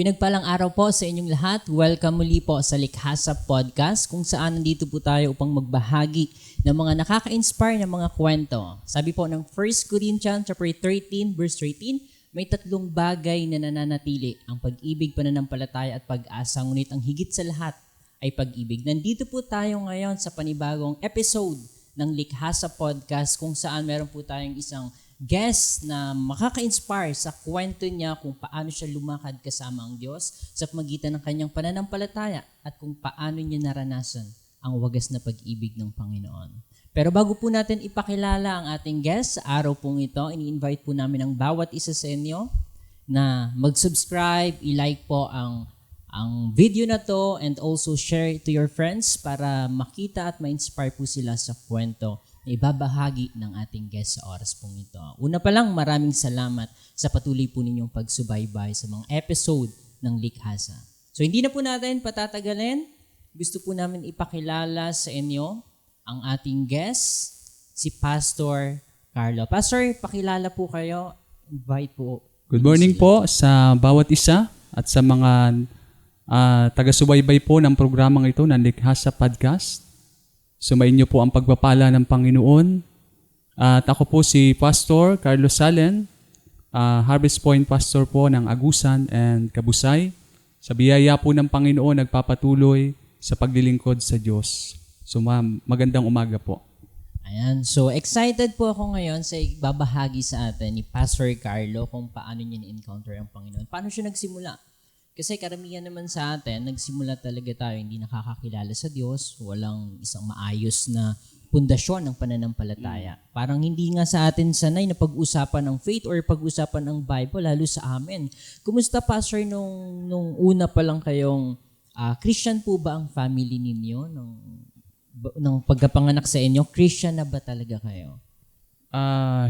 Pinagpalang araw po sa inyong lahat. Welcome muli po sa Likhasa Podcast kung saan nandito po tayo upang magbahagi ng mga nakaka-inspire na mga kwento. Sabi po ng 1 Corinthians chapter 13 verse 13, may tatlong bagay na nananatili, ang pag-ibig, pananampalataya at pag-asa, ngunit ang higit sa lahat ay pag-ibig. Nandito po tayo ngayon sa panibagong episode ng Likhasa Podcast kung saan meron po tayong isang guest na makaka-inspire sa kwento niya kung paano siya lumakad kasama ang Diyos sa pamagitan ng kanyang pananampalataya at kung paano niya naranasan ang wagas na pag-ibig ng Panginoon. Pero bago po natin ipakilala ang ating guest sa araw pong ito, ini-invite po namin ang bawat isa sa inyo na mag-subscribe, i-like po ang video na to and also share it to your friends para makita at ma-inspire po sila sa kwento na ibabahagi ng ating guest sa oras pong ito. Una pa lang, maraming salamat sa patuloy po ninyong pagsubaybay sa mga episode ng Likhasa. So hindi na po natin patatagalin. Gusto po namin ipakilala sa inyo ang ating guest, si Pastor Carlo. Pastor, pakilala po kayo. Invite po. Good morning po sa bawat isa at sa mga taga-subaybay po ng programang ito ng Likhasa Podcast. Sumayin niyo po ang pagpapala ng Panginoon. At ako po si Pastor Carlos Salen, Harvest Point Pastor po ng Agusan and Kabusay. Sa biyaya po ng Panginoon, nagpapatuloy sa paglilingkod sa Diyos. So magandang umaga po. Ayan. So excited po ako ngayon sa babahagi sa atin ni Pastor Carlo kung paano niya na-encounter ang Panginoon. Paano siya nagsimula? Kasi karamihan naman sa atin, nagsimula talaga tayo hindi nakakakilala sa Diyos, walang isang maayos na pundasyon ng pananampalataya. Parang hindi nga sa atin sanay na pag-usapan ng faith or pag-usapan ng Bible, lalo sa amin. Kumusta, Pastor, nung una pa lang kayong Christian po ba ang family ninyo? Nung pagkapanganak sa inyo, Christian na ba talaga kayo?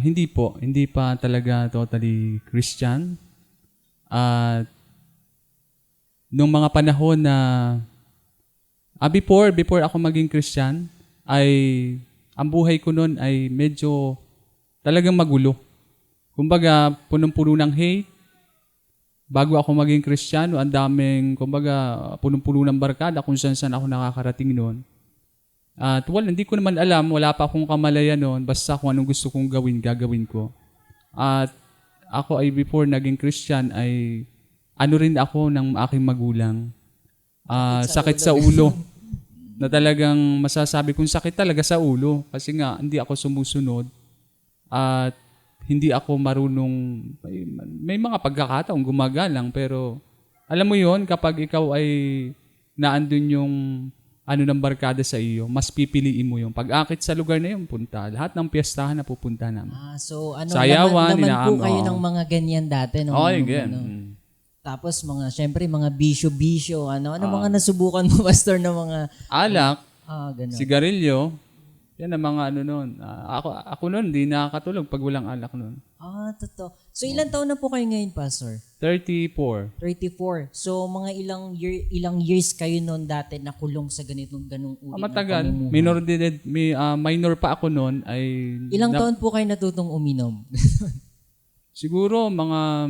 Hindi po. Hindi pa talaga totally Christian. Nung mga panahon na before ako maging Christian, ay ang buhay ko noon ay medyo talagang magulo. Kumbaga, punong-puno ng hate. Bago ako maging Kristiyano, ang daming, punong-puno ng barkada kung saan ako nakakarating noon. At hindi ko naman alam, wala pa akong kamalayan noon, basta kung anong gusto kong gagawin ko. At ako ay before naging Christian ay rin ako ng aking magulang. Sakit sa ulo. Na talagang masasabi kong sakit talaga sa ulo. Kasi nga, hindi ako sumusunod. At hindi ako marunong, may mga pagkakataong gumagalang. Pero alam mo yon, kapag ikaw ay naandun yung ng barkada sa iyo, mas pipiliin mo yung pag-akit sa lugar na yun, punta. Lahat ng piyestahan na pupunta namin. So Sayawan, naman po kayo ng mga ganyan dati? Tapos syempre mga bisyo-bisyo, mga nasubukan mo, Pastor, na mga alak, ganun. sigarilyo, yan ang mga noon. Ako noon, di nakakatulog pag walang alak noon. Totoo. So ilang taon na po kayo ngayon, Pastor? 34. 34. So mga ilang years kayo noon dati nakulong sa ganung uri ng matagal. pamumuhay? Minor pa ako noon ay Ilang taon po kayo natutong uminom? Siguro mga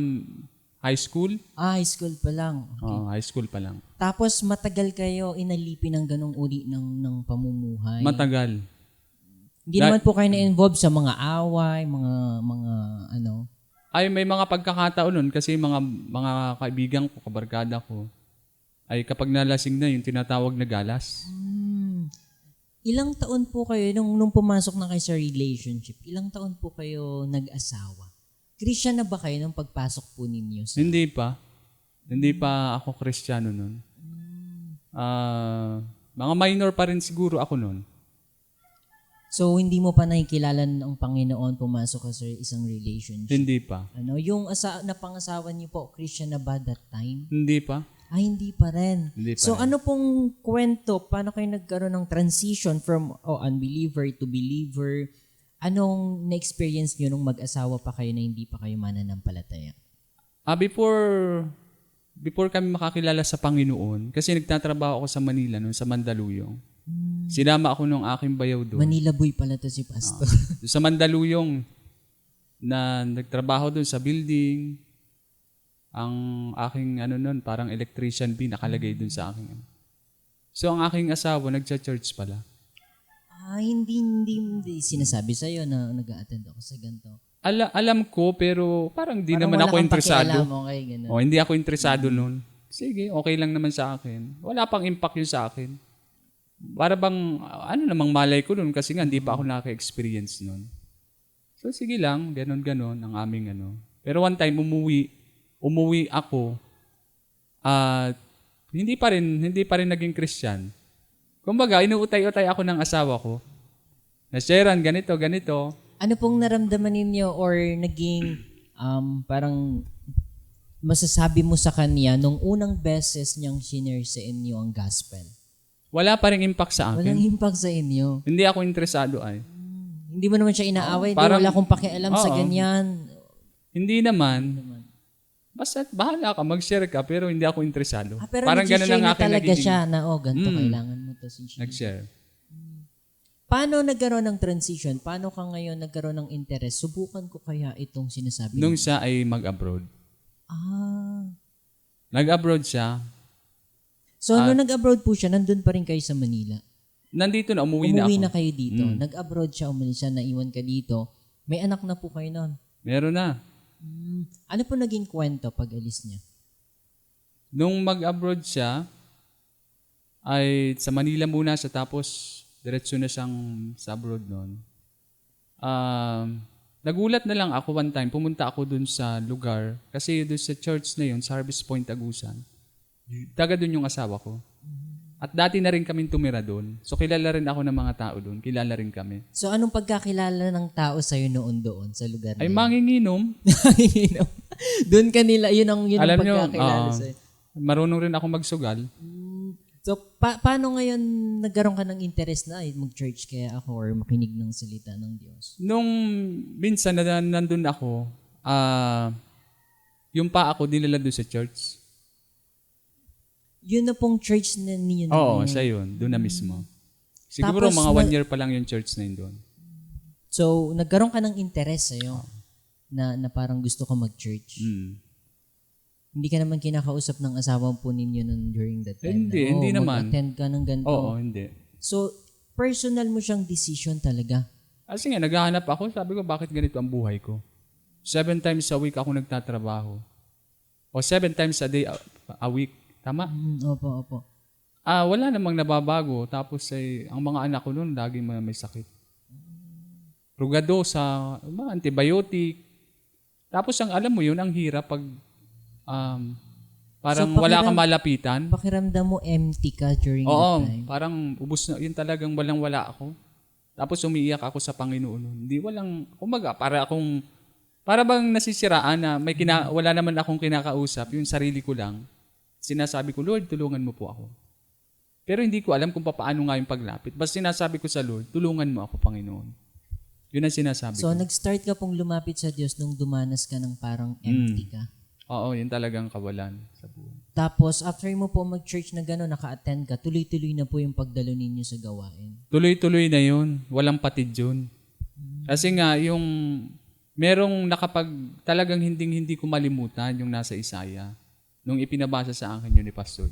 high school. High school pa lang. Okay. High school pa lang. Tapos matagal kayo inalipin ng ganung uri ng pamumuhay? Matagal. Hindi naman po kayo na-involve sa mga away, mga Ay, may mga pagkakataon nun kasi mga kaibigan ko, kabarkada ko, ay kapag nalasing na yung tinatawag na galas. Ilang taon po kayo, nung pumasok na kayo sa relationship, ilang taon po kayo nag-asawa? Christian na ba kayo nung pagpasok po ninyo? Hindi pa. Hindi pa ako Kristiyano nun. Mga minor pa rin siguro ako nun. So, hindi mo pa nakikilala ng Panginoon pumasok ka sa isang relationship? Hindi pa. Yung napangasawa niyo po, Christian na ba that time? Hindi pa. Hindi pa rin. Hindi pa So, rin. ano pong kwento? Paano kayo nagkaroon ng transition from unbeliever to believer? Anong na-experience niyo nung mag-asawa pa kayo na hindi pa kayo mananampalataya? Before kami makakilala sa Panginoon, kasi nagtatrabaho ako sa Manila noon, sa Mandaluyong. Sinama ako nung aking bayaw doon. Manila boy pala to si Pastor. Sa Mandaluyong, na nagtrabaho doon sa building. Ang aking nun, parang electrician B nakalagay dun sa aking ano. So, ang aking asawa, nagcha-church pala. Hindi sinasabi sa'yo na nag-a-attend ako sa ganito. Alam ko, pero parang di Parang naman wala ako kang interesado. pakialam, okay, ganun. Hindi ako interesado nun. Sige, okay lang naman sa akin. Wala pang impact yun sa akin. Para bang, namang malay ko nun kasi nga hindi pa ako naka-experience nun. So sige lang, ganon ang aming ano. Pero one time umuwi ako at hindi pa rin naging Christian. Kumbaga, inuutay-utay ako ng asawa ko. Na Sharon, ganito. Ano pong naramdaman ninyo or naging parang masasabi mo sa kanya nung unang beses niyang shinare sa inyo ang gospel? Wala pa rin impact sa akin. Walang impact sa inyo. Hindi ako interesado ay. Hindi mo naman siya inaaway. Parang- wala akong pakialam sa Oo. ganyan. Hindi naman. Basta bahala ka, mag-share ka, pero hindi ako interesado. Pero Parang ganun nag-share ang na aking talaga nagiging siya na, ganito kailangan mo to. nag-share. Paano nagkaroon ng transition? Paano ka ngayon nagkaroon ng interest? Subukan ko kaya itong sinasabi Nung mo. siya ay mag-abroad. Nag-abroad siya. So, nung nag-abroad po siya, nandun pa rin kayo sa Manila. Nandito na, umuwi Umuwi na na ako. kayo dito. Nag-abroad siya, umalis siya, naiwan ka dito. May anak na po kayo nun. Meron na. Ano po naging kwento pag alis niya? Nung mag-abroad siya, ay sa Manila muna siya, tapos diretso na siyang sa abroad noon. Nagulat na lang ako one time, pumunta ako dun sa lugar, kasi dun sa church na yun, sa Harvest Point, Agusan. Taga dun yung asawa ko. At dati na rin kaming tumira doon. So kilala rin ako ng mga tao doon. Kilala rin kami. So, anong pagkakilala ng tao sa'yo noon doon sa lugar na Ay yun? manginginom. Doon kanila, yun ang Alam nyo, pagkakilala sa'yo. marunong rin ako magsugal. So, paano ngayon nagkaroon ka ng interest na mag-church kaya ako or makinig ng salita ng Diyos? Nung minsan na nandun ako, yung pa ako dinala doon sa church. Yun na pong church na niyo na Oo, ngayon. siya yun. Doon na mismo. Siguro Tapos, mga 1 year pa lang yung church na yun doon. So, nagkaroon ka ng interest sa'yo na parang gusto ka mag-church. Hindi ka naman kinakausap ng asawa po ninyo nun during that time? Hindi naman. Mag-attend ka ng ganito. Oo, hindi. So, personal mo siyang decision talaga. Kasi nga, naghahanap ako. Sabi ko, bakit ganito ang buhay ko? 7 times a week ako nagtatrabaho. O 7 times a day a week. Tama? Opo. Wala namang nababago. Tapos ang mga anak ko noon, lagi may sakit. Rugado sa mga antibiotic. Tapos alam mo yun, ang hirap pag parang So, wala kang malapitan. Pakiramdam mo empty ka during Oo, that time? parang ubos na. Yun talagang walang-wala ako. Tapos umiiyak ako sa Panginoon. Hindi kumbaga, para bang nasisiraan na wala naman akong kinakausap, yung sarili ko lang. Sinasabi ko, Lord, tulungan mo po ako. Pero hindi ko alam kung paano nga yung paglapit. Basta sinasabi ko sa Lord, tulungan mo ako, Panginoon. Yun ang sinasabi So, ko. nag-start ka pong lumapit sa Diyos nung dumanas ka ng parang empty ka. Oo, yun talagang kawalan sa buhay. Tapos, after mo po mag-church na gano'n, naka-attend ka, tuloy-tuloy na po yung pagdalo ninyo sa gawain. Tuloy-tuloy na yun. Walang patid yun. Kasi nga, merong talagang hindi ko malimutan yung nasa Isaiah. Nung ipinabasa sa akin yun ni Pastor.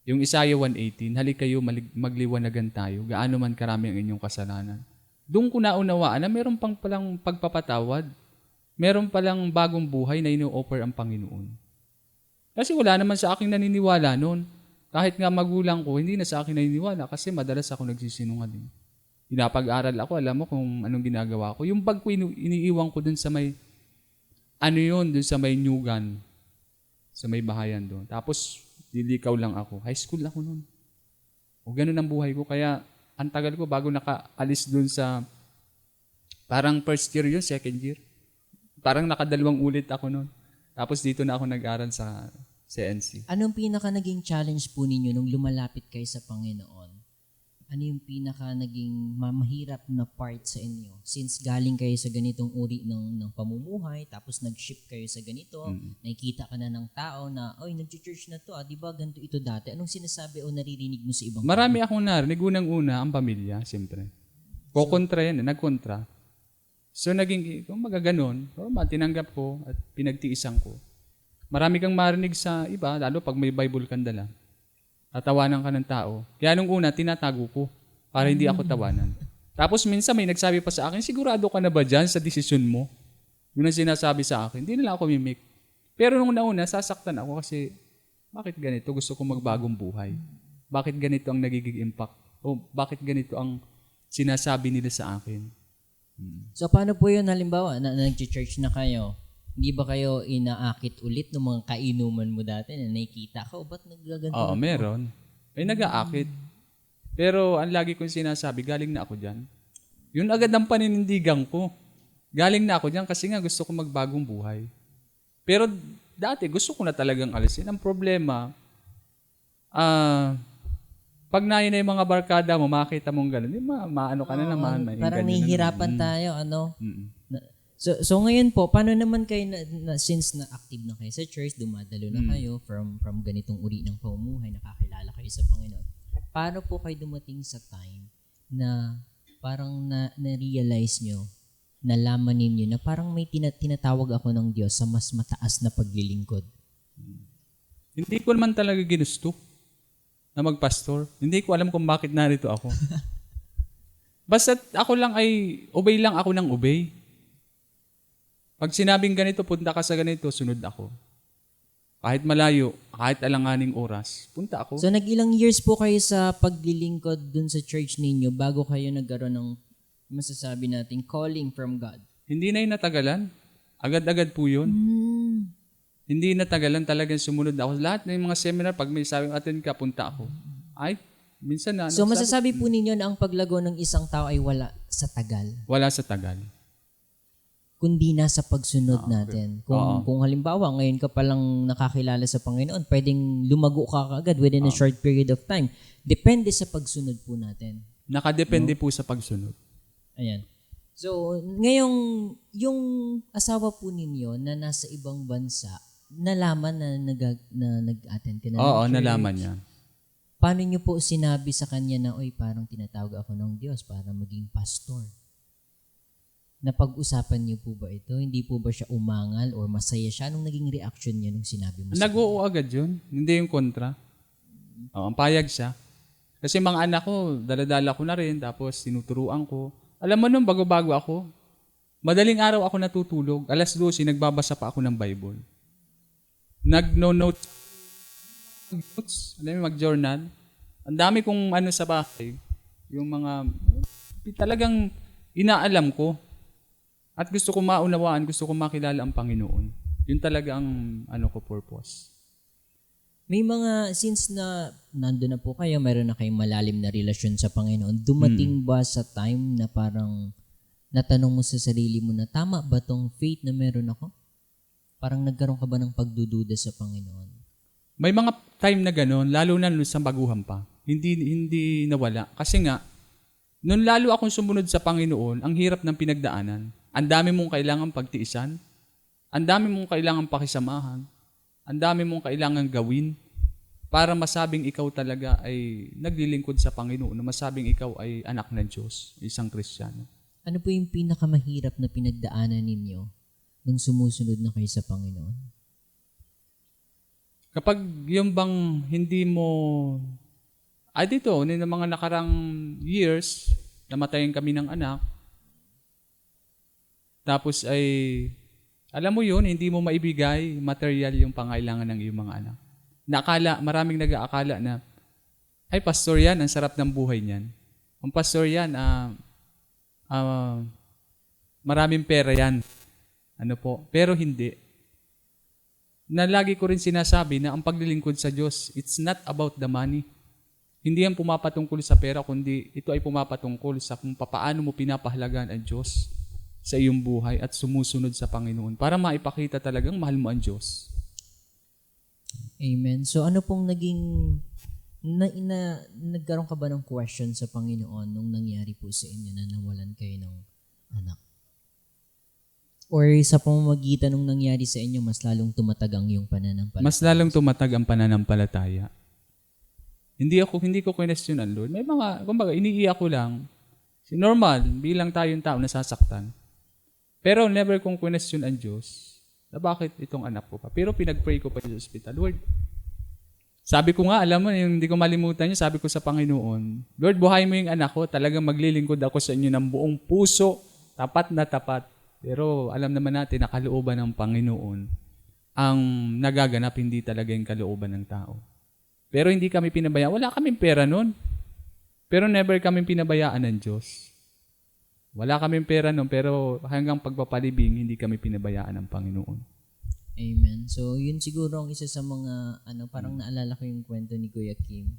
Yung Isaiah 1:18, halik kayo, magliwanagan tayo, gaano man karami ang inyong kasalanan. Doon ko naunawaan na meron pang palang pagpapatawad. Meron palang bagong buhay na ino-offer ang Panginoon. Kasi wala naman sa akin naniniwala noon. Kahit nga magulang ko, hindi na sa akin naniniwala kasi madalas ako nagsisinungaling. Pinapag-aral ako, alam mo kung anong ginagawa ko. Yung bag ko iniiwan ko dun sa may, dun sa may Nyugan. Sa may bahayan doon. Tapos, lilikaw lang ako. High school ako noon. O ganun ang buhay ko. Kaya, ang tagal ko bago nakaalis doon sa, parang first year yun, second year. Parang nakadalawang ulit ako noon. Tapos dito na ako nag-aral sa CNC. Anong pinaka naging challenge po ninyo nung lumalapit kayo sa Panginoon? Ano yung pinaka naging mahirap na part sa inyo? Since galing kayo sa ganitong uri ng pamumuhay, tapos nag-shift kayo sa ganito, nakikita ka na ng tao na, oy, nag-church na to, di ba ganito ito dati? Anong sinasabi o naririnig mo sa ibang Marami akong narinig. Unang-una, ang pamilya, siyempre. Kukontra yan, nagkontra. So, naging, kung magaganon, tinanggap ko at pinagtiisan ko. Marami kang marinig sa iba, lalo pag may Bible kang dala. Tatawanan ka ng tao. Kaya nung una, tinatago ko para hindi ako tawanan. Tapos minsan may nagsabi pa sa akin, sigurado ka na ba dyan sa desisyon mo? Yun ang sinasabi sa akin. Hindi nila ako mimik. Pero nung nauna, sasaktan ako kasi bakit ganito? Gusto ko magbagong buhay. Bakit ganito ang nagiging impact? O bakit ganito ang sinasabi nila sa akin? So paano po yun halimbawa na nag-church na kayo? Hindi ba kayo inaakit ulit ng mga kainuman mo dati na nakikita ka? O ba't nagaganto? Oo, meron. May nag-aakit. Pero ang lagi kong sinasabi, galing na ako dyan. Yun agad ang paninindigan ko. Galing na ako dyan kasi nga gusto ko magbagong buhay. Pero dati gusto ko na talagang alisin. Ang problema, pag na yung mga barkada mo, makita mong gano'n, maano ka na naman. Parang nahihirapan tayo, ano? Mm-mm. So ngayon po, paano naman kayo, since na-active na kayo sa church, dumadalo na kayo from ganitong uri ng pamumuhay, nakakilala kayo sa Panginoon, paano po kayo dumating sa time na parang na-realize nyo, nalaman ninyo na parang may tinatawag ako ng Diyos sa mas mataas na paglilingkod? Hindi ko naman talaga ginusto na magpastor. Hindi ko alam kung bakit narito ako. Basta ako lang ay, obey lang ako ng obey. Pag sinabing ganito, punta ka sa ganito, sunod ako. Kahit malayo, kahit alanganing oras, punta ako. So nag-ilang years po kayo sa paglilingkod dun sa church ninyo bago kayo nagkaroon ng masasabi natin calling from God? Hindi na yung natagalan. Agad-agad po yun. Hindi natagalan, talagang sumunod ako. Lahat ng mga seminar, pag may sabing attend ka, punta ako. Ay, minsan na. So masasabi po ninyo na ang paglago ng isang tao ay wala sa tagal, Wala sa tagal. kundi nasa pagsunod natin. Kung halimbawa, ngayon ka palang nakakilala sa Panginoon, pwedeng lumago ka agad within a short period of time. Depende sa pagsunod po natin. Nakadepende po sa pagsunod. Ayan. So, ngayong, yung asawa po ninyo na nasa ibang bansa, nalaman na nag-attend ka na ng Oo, church. nalaman niya. Paano niyo po sinabi sa kanya na, oy, parang tinatawag ako ng Diyos para maging pastor? Napag-usapan niyo po ba ito? Hindi po ba siya umangal or masaya siya? Anong naging reaction niya nung sinabi mo sa Nag-oo agad yun. Hindi yung kontra. Oo, ang payag siya. Kasi mga anak ko, daladala ko na rin, tapos tinuturuan ko. Alam mo nun, bago-bago ako, madaling araw ako natutulog. 12:00, nagbabasa pa ako ng Bible. Nag-no-notes. Alam mo, mag-journal. Ang dami kong ano sa bahay. Yung mga, talagang inaalam ko. At gusto ko maunawaan, gusto ko makilala ang Panginoon. Yun talaga ang purpose. May mga, since na nandun na po kayo, mayroon na kayong malalim na relasyon sa Panginoon, dumating ba sa time na parang natanong mo sa sarili mo na tama ba tong faith na meron ako? Parang nagkaroon ka ba ng pagdududa sa Panginoon? May mga time na gano'n, lalo na sa baguhan pa. Hindi nawala. Kasi nga, nung lalo akong sumunod sa Panginoon, ang hirap ng pinagdaanan. Ang dami mong kailangan pagtiisan. Ang dami mong kailangan pakisamahan. Ang dami mong kailangan gawin para masabing ikaw talaga ay naglilingkod sa Panginoon, na masabing ikaw ay anak ng Diyos, isang Kristiyano. Ano po yung pinakamahirap na pinagdaanan ninyo nung sumusunod na kayo sa Panginoon? Kapag yung bang hindi mo, dito, ng mga nakarang years, namatayin kami ng anak, tapos ay, alam mo yun, hindi mo maibigay material yung pangailangan ng iyong mga anak. Maraming nag-aakala na, ay, pastor yan, ang sarap ng buhay niyan. Ang pastor yan, maraming pera yan. Pero hindi. Na lagi ko rin sinasabi na ang paglilingkod sa Diyos, it's not about the money. Hindi yan pumapatungkol sa pera, kundi ito ay pumapatungkol sa kung paano mo pinapahalagaan ang Diyos sa iyong buhay at sumusunod sa Panginoon para maipakita talagang mahal mo ang Diyos. Amen. So ano pong naging, nagkaroon ka ba ng question sa Panginoon nung nangyari po sa inyo na nawalan kayo ng anak? Or sa pamamagitan nung nangyari sa inyo, mas lalong tumatag ang iyong pananampalataya? Mas lalong tumatag ang pananampalataya. Hindi ko question ang Lord. May mga, kumbaga, iniiyak ko lang. Normal, bilang tayong tao nasasaktan. Pero never kong question ang Diyos. na bakit itong anak ko pa. Pero pinag-pray ko pa sa ospital. Lord, sabi ko nga, alam mo, yung hindi ko malimutan yun, sabi ko sa Panginoon, Lord, buhay mo yung anak ko, talagang maglilingkod ako sa inyo ng buong puso, tapat na tapat. Pero alam naman natin na kalooban ng Panginoon ang nagaganap, hindi talaga yung kalooban ng tao. Pero hindi kami pinabayaan. Wala kaming pera nun. Pero never kaming pinabayaan ng Diyos. Wala kaming pera nun, pero hanggang pagpapalibing, hindi kami pinabayaan ng Panginoon. Amen. So, yun siguro ang isa sa mga, parang naalala ko yung kwento ni Kuya Kim.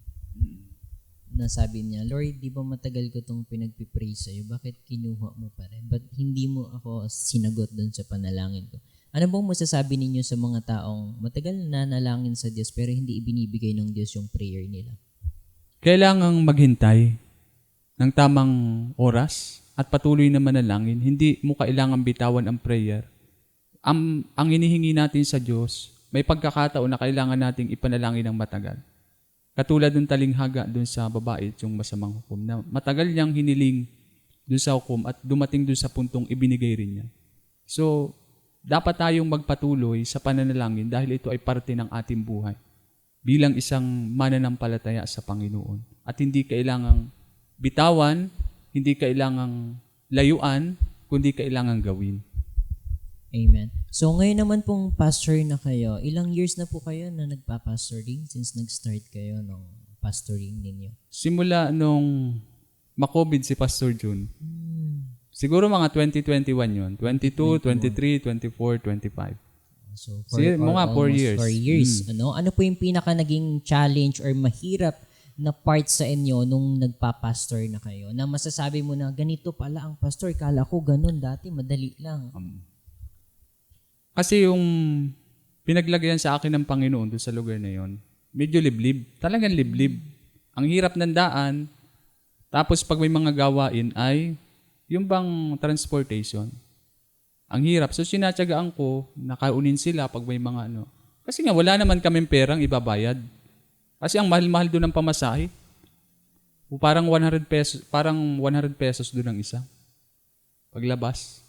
Na sabi niya, Lord, di ba matagal ko itong pinagpipray sa'yo? Bakit kinuha mo pa rin? Ba't hindi mo ako sinagot doon sa panalangin ko? Ano bang masasabi ninyo sa mga taong matagal na nalangin sa Diyos pero hindi ibinibigay ng Diyos yung prayer nila? Kailangang maghintay ng tamang oras at patuloy na manalangin. Hindi mo kailangang bitawan ang prayer. Ang hinihingi natin sa Diyos, may pagkakataon na kailangan nating ipanalangin ng matagal. Katulad ng talinghaga dun sa babae, yung masamang hukom, na matagal niyang hiniling dun sa hukom at dumating dun sa puntong ibinigay rin niya. So, dapat tayong magpatuloy sa pananalangin dahil ito ay parte ng ating buhay bilang isang mananampalataya sa Panginoon. At hindi kailangang bitawan, hindi kailangang layuan, kundi kailangang gawin. Amen. So ngayon naman pong pastor na kayo, ilang years na po kayo na nagpa-pastoring since nag-start kayo ng pastoring ninyo? Simula nung ma-COVID si Pastor June. Siguro mga 2021 yun. 22, 23, 24, 25. So, Mga 4 years. 4 years. Ano po yung pinaka naging challenge or mahirap na part sa inyo nung nagpa-pastor na kayo? Na masasabi mo na ganito pala ang pastor. Kala ko ganun dati, madali lang. Kasi yung pinaglagayan sa akin ng Panginoon doon sa lugar na yon, medyo liblib. Talagang liblib. Ang hirap ng daan. Tapos pag may mga gawain ay yung bang transportation. Ang hirap. So, sinatsagaan ko, nakaunin sila pag may mga ano. Kasi nga, wala naman kaming perang ibabayad. Kasi ang mahal-mahal doon ng pamasahe. O parang 100 pesos doon ang isa. Paglabas.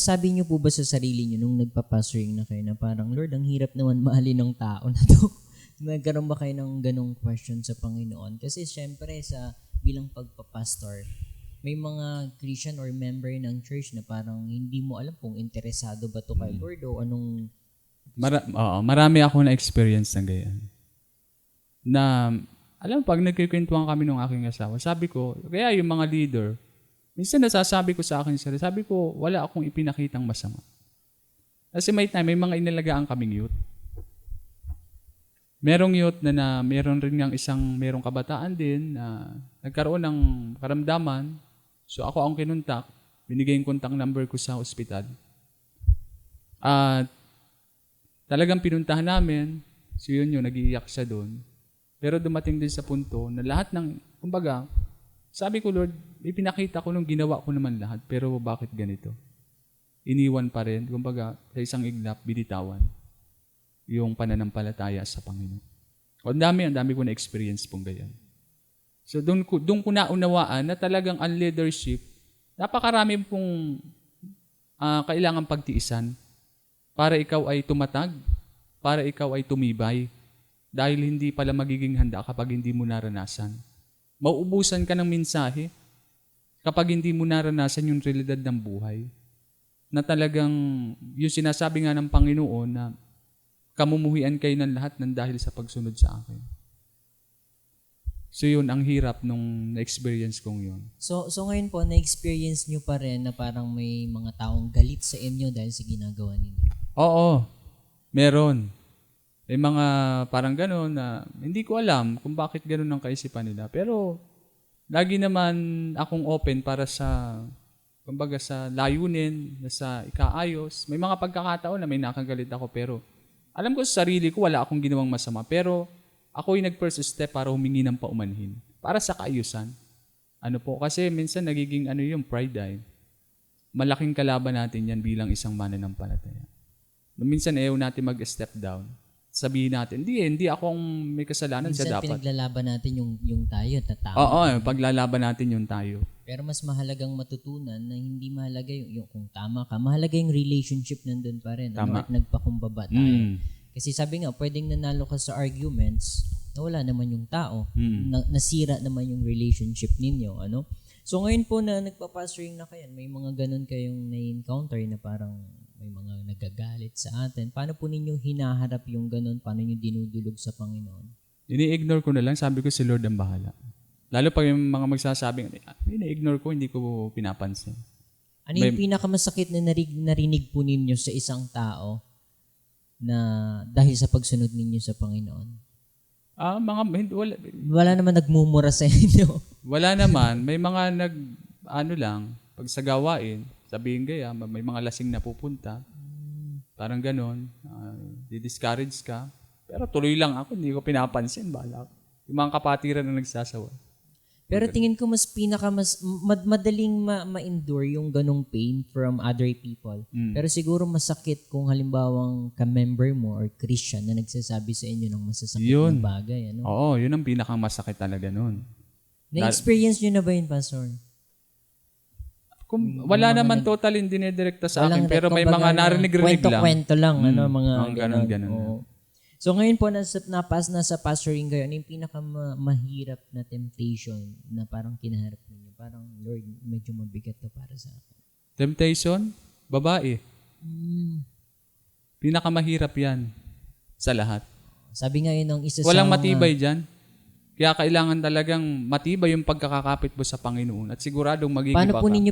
Sabi niyo po ba sa sarili niyo nung nagpa-pastoring na kayo na parang, Lord, ang hirap naman mahalin ng tao na to. Nagkaroon ba kayo ng ganong question sa Panginoon? Kasi syempre, bilang pagpapastor, may mga Christian or member ng church na parang hindi mo alam kung interesado ba to kay Lord o anong... Marami ako na-experience ng ganyan. Na, alam, pag nagkikwentuhan kami ng aking asawa, sabi ko, kaya yung mga leader, minsan nasasabi ko sa akin, sabi ko, wala akong ipinakitang masama. Kasi may mga inalagaan kaming youth. Merong youth na meron rin ng merong kabataan din na nagkaroon ng karamdaman. So ako ang kinuntak, binigay yung contact number ko sa ospital. At talagang pinuntahan namin, so yun nag-iiyak siya doon. Pero dumating din sa punto na lahat ng, kumbaga, sabi ko, Lord, ipinakita ko nung ginawa ko naman lahat, pero bakit ganito? Iniwan pa rin, kumbaga, sa isang iglap, binitawan yung pananampalataya sa Panginoon. Ang dami ko na-experience pong ganyan. So doon ko naunawaan na talagang ang leadership, napakarami pong kailangan pagtiisan para ikaw ay tumatag, para ikaw ay tumibay. Dahil hindi pala magiging handa kapag hindi mo naranasan. Mauubusan ka ng mensahe kapag hindi mo naranasan yung realidad ng buhay. Na talagang yung sinasabi nga ng Panginoon na kamumuhian kayo ng lahat ng dahil sa pagsunod sa akin. So yun, ang hirap nung na-experience kong yun. So ngayon po, na-experience nyo pa rin na parang may mga taong galit sa inyo dahil sa ginagawa ninyo? Oo, meron. May mga parang gano'n na hindi ko alam kung bakit gano'n ang kaisipan nila. Pero lagi naman akong open para sa, kumbaga sa layunin, sa ikaayos. May mga pagkakataon na may nakagalit ako pero alam ko sa sarili ko wala akong ginawang masama. Pero ako yung nag-first step para humingi ng paumanhin. Para sa kaayusan. Kasi minsan nagiging yung pride ay. Malaking kalaban natin yan bilang isang mananampalataya. Minsan ayaw natin mag-step down. sabihin natin, hindi ako ang may kasalanan, Minsan siya dapat. pinaglalaban natin yung tayo na tama. Oo, paglalaban natin yung tayo. Pero mas mahalagang matutunan na hindi mahalaga yung kung tama ka. Mahalaga yung relationship nandun pa rin. Tama. At nagpakumbaba tayo. Mm. Kasi sabi nga, pwedeng nanalo ka sa arguments na wala naman yung tao. Mm. Nasira naman yung relationship ninyo. Ano? So ngayon po na nagpapastoring na kayo, may mga ganun kayong na-encounter na parang may mga nagagalit sa atin. Paano po ninyo hinaharap yung ganun? Paano nyo dinudulog sa Panginoon? Ini-ignore ko na lang, sabi ko si Lord ang bahala. Lalo pag yung mga magsasabing, ini-ignore ko, hindi ko pinapansin. Ano yung pinakamasakit na narinig po ninyo sa isang tao na dahil sa pagsunod ninyo sa Panginoon? Wala naman nagmumura sa inyo. Wala naman. May mga pag sa gawain, sabihin kaya, may mga lasing na pupunta. Parang ganon. Di-discourage ka. Pero tuloy lang ako, hindi ko pinapansin. Bahala. Yung mga kapatiran na nagsasawa. Pero tingin ko mas madaling ma-endure yung ganong pain from other people. Pero siguro masakit kung halimbawang ka-member mo or Christian na nagsasabi sa inyo ng masasakit na bagay. Ano? Oo, yun ang pinakamasakit talaga nun. Na-experience nyo na ba yun, Pastor? Wala naman total hindi dinidirekta sa akin, pero may mga narinig-rinig lang. Kwento-kwento lang, mga ganun. Oo. So ngayon po, nasa pastoring kayo, ano yung pinakamahirap na temptation na parang kinaharap ninyo? Parang, Lord, medyo mabigat to para sa akin. Temptation? Babae. Pinakamahirap yan sa lahat. Sabi nga yun ng isa Walang sa matibay dyan. Kaya kailangan talagang matibay yung pagkakakapit mo sa Panginoon at siguradong magiging paano po ninyo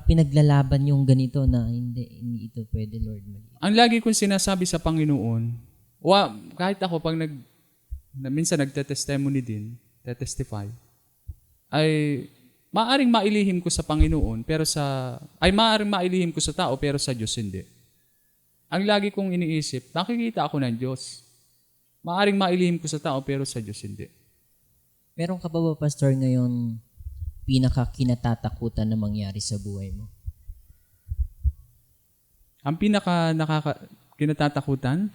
pinaglalaban yung ganito na hindi ito pwede, Lord? Ang lagi kong sinasabi sa Panginoon, kahit ako pag minsan nagte-testimony din, testify, ay maaring mailihim ko sa Panginoon, maaring mailihim ko sa tao, pero sa Diyos hindi. Ang lagi kong iniisip, nakikita ako ng Diyos. Maaring mailihim ko sa tao, pero sa Diyos hindi. Meron ka ba, Pastor, ngayon pinaka-kinatatakutan na mangyari sa buhay mo? Ang kinatatakutan,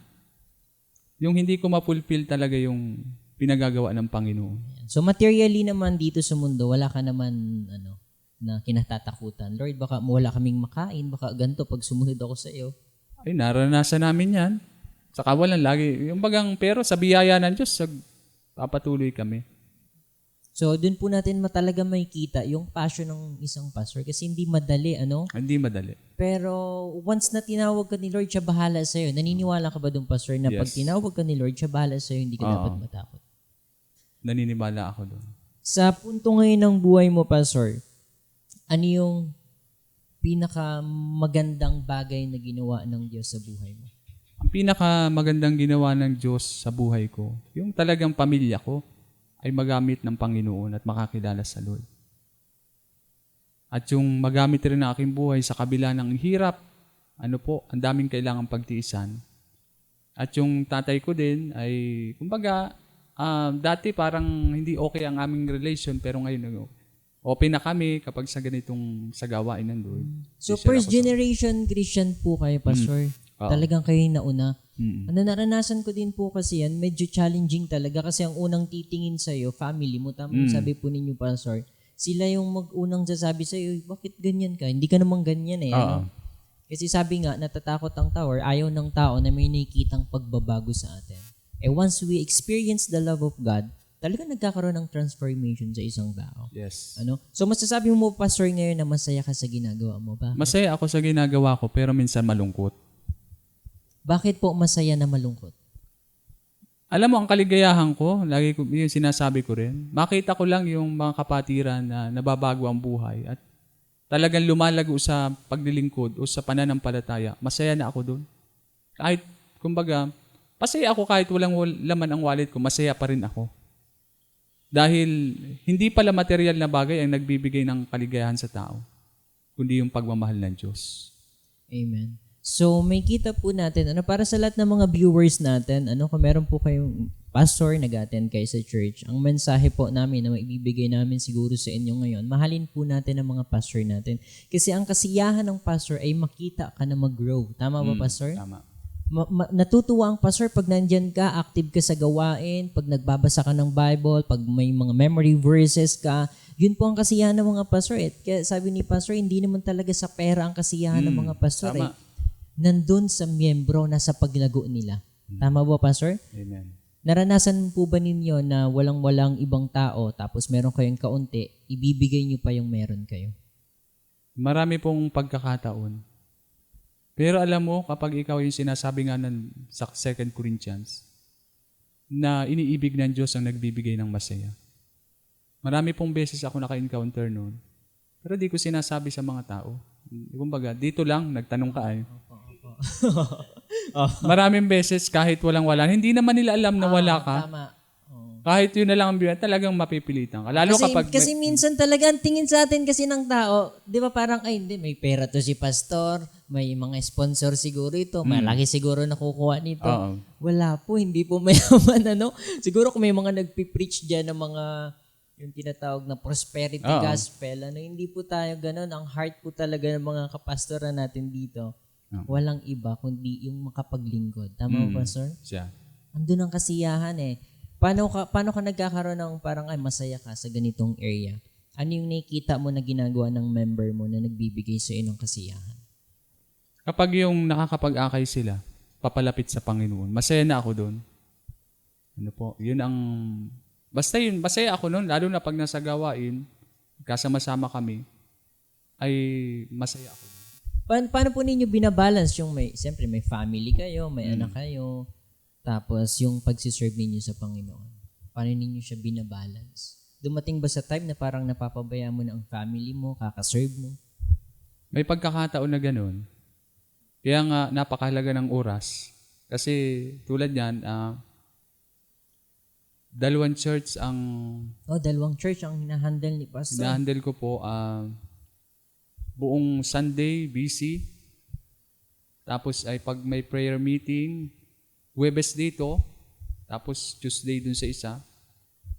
yung hindi ko ma-fulfill talaga yung pinagagawa ng Panginoon. So materially naman dito sa mundo, wala ka naman na kinatatakutan. Lord, baka wala kaming makain, baka ganito pag sumunod ako sa iyo. Ay, naranasan namin yan. Saka walang lagi. Yung pero sa biyaya ng Diyos, papatuloy kami. So, dun po natin talaga makikita yung passion ng isang pastor kasi hindi madali, Hindi madali. Pero once na tinawag ka ni Lord, siya bahala sa'yo. Naniniwala ka ba dun, pastor, na pag tinawag ka ni Lord, siya bahala sa'yo, hindi ka dapat matakot? Naniniwala ako doon. Sa punto ngayon ng buhay mo, pastor, ano yung pinakamagandang bagay na ginawa ng Diyos sa buhay mo? Ang pinakamagandang ginawa ng Diyos sa buhay ko, yung talagang pamilya ko, ay magamit ng Panginoon at makakilala sa Lord. At yung magamit rin ang aking buhay sa kabila ng hirap, ang daming kailangang pagtiisan. At yung tatay ko din ay, kumbaga, dati parang hindi okay ang aming relation, pero ngayon open na kami kapag sa ganitong gawain ng Lord. So first generation Christian po kayo, Pastor. Talagang kayo yung nauna. Naranasan ko din po kasi yan, medyo challenging talaga kasi ang unang titingin sa'yo, family mo, tama sabi po ninyo, Pastor, sila yung mag-unang sasabi sa'yo, bakit ganyan ka? Hindi ka naman ganyan eh. Kasi sabi nga, natatakot ang tao or ayaw ng tao na may nakikitang pagbabago sa atin. Once we experience the love of God, talaga nagkakaroon ng transformation sa isang tao. Yes. So masasabi mo, Pastor, ngayon na masaya ka sa ginagawa mo ba? Masaya ako sa ginagawa ko, pero minsan malungkot. Bakit po masaya na malungkot? Alam mo, ang kaligayahan ko, lagi ko, yung sinasabi ko rin, makita ko lang yung mga kapatiran na nababago ang buhay at talagang lumalago sa paglilingkod o sa pananampalataya, masaya na ako doon. Kahit, kumbaga, masaya ako kahit walang laman ang wallet ko, masaya pa rin ako. Dahil hindi pala material na bagay ang nagbibigay ng kaligayahan sa tao, kundi yung pagmamahal ng Diyos. Amen. So, may kita po natin, para sa lahat ng mga viewers natin, kung meron po kayong pastor, nag-attend kayo sa church, ang mensahe po namin na maibibigay namin siguro sa inyo ngayon, mahalin po natin ang mga pastor natin. Kasi ang kasiyahan ng pastor ay makita ka na mag-grow. Tama ba, Pastor? Tama. natutuwa ang pastor pag nandyan ka, active ka sa gawain, pag nagbabasa ka ng Bible, pag may mga memory verses ka, yun po ang kasiyahan ng mga pastor. Kaya sabi ni pastor, hindi naman talaga sa pera ang kasiyahan ng mga pastor. Tama. Nandun sa miyembro, nasa paglago nila. Tama ba, pastor? Amen. Naranasan po ba ninyo na walang-walang ibang tao, tapos meron kayong kaunti, ibibigay nyo pa yung meron kayo? Marami pong pagkakataon. Pero alam mo, kapag ikaw yung sinasabi nga sa 2 Corinthians, na iniibig ng Diyos ang nagbibigay ng masaya. Marami pong beses ako naka-encounter noon. Pero di ko sinasabi sa mga tao. Kumbaga, dito lang, nagtanong ka ay. Maraming beses kahit walang-wala. Hindi naman nila alam na wala ka. Tama. Kahit yun na lang ang bigyan, talagang mapipilitan ka. Lalo Kasi minsan talaga, ang tingin sa atin kasi ng tao, di ba parang, ay hindi, may pera to si pastor, may mga sponsor siguro ito, malaki siguro nakukuha nito. Oo. Wala po, hindi po mayaman, ano? Siguro kung may mga nagpipreach dyan ng mga, yung tinatawag na prosperity gospel, ano, hindi po tayo ganun. Ang heart po talaga ng mga kapastoran natin dito, walang iba, kundi yung makapaglingkod. Tama ba, pastor? Siya. Andun ang kasiyahan eh. Paano ka nagkakaroon ng parang ay masaya ka sa ganitong area? Ano yung nakikita mo na ginagawa ng member mo na nagbibigay sa iyo ng kasiyahan? Kapag yung nakakapag-akay sila, papalapit sa Panginoon, masaya na ako doon. Ano po, yun ang, basta yun, masaya ako noon, lalo na pag nasa gawain, kasama-sama kami, ay masaya ako. Paano po ninyo binabalance yung siyempre may family kayo, may anak kayo, tapos yung pagsiserve ninyo sa Panginoon? Paano ninyo siya binabalance? Dumating ba sa time na parang napapabaya mo na ang family mo, kakaserve mo? May pagkakataon na ganun. Kaya nga, napakahalaga ng oras. Kasi tulad yan, dalawang church ang... dalawang church ang hinahandle ni Pastor. Hinahandle ko po, buong Sunday, busy. Tapos ay pag may prayer meeting, Huwebes dito, tapos Tuesday dun sa isa.